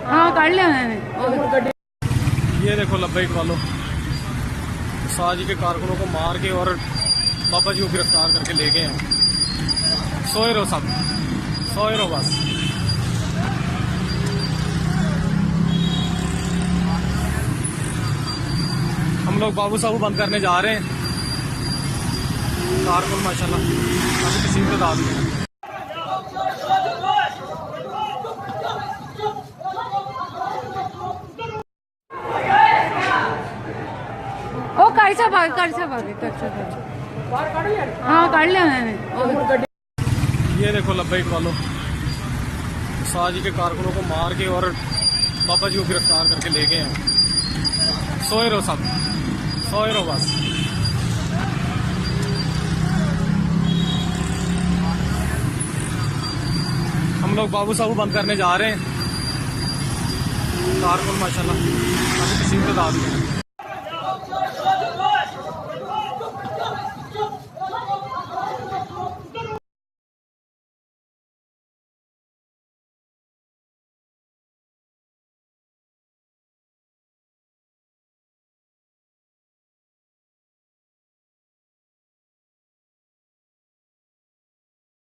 हाँ काट लिया मैंने। ये देखो लब्बैक वालों, साजी के कारकुनों को मार के और बाबा जी को गिरफ्तार करके ले गए हैं। सोए रहो सब, सोए रहो बस। हम लोग बाबू साहू बंद करने जा रहे हैं। कारकुन माशाल्लाह अभी किसी को दाद नहीं। हाँ काट लिया मैंने। ये देखो लब्बैक वालों, साजी के कारकुनों को मार के और बाबा जी को गिरफ्तार करके ले गए हैं। सोए रहो सब, सोए रहो बस। हम लोग बाबू साहू बंद करने जा रहे हैं। कारकुन माशाल्लाह अभी किसी को दाद नहीं।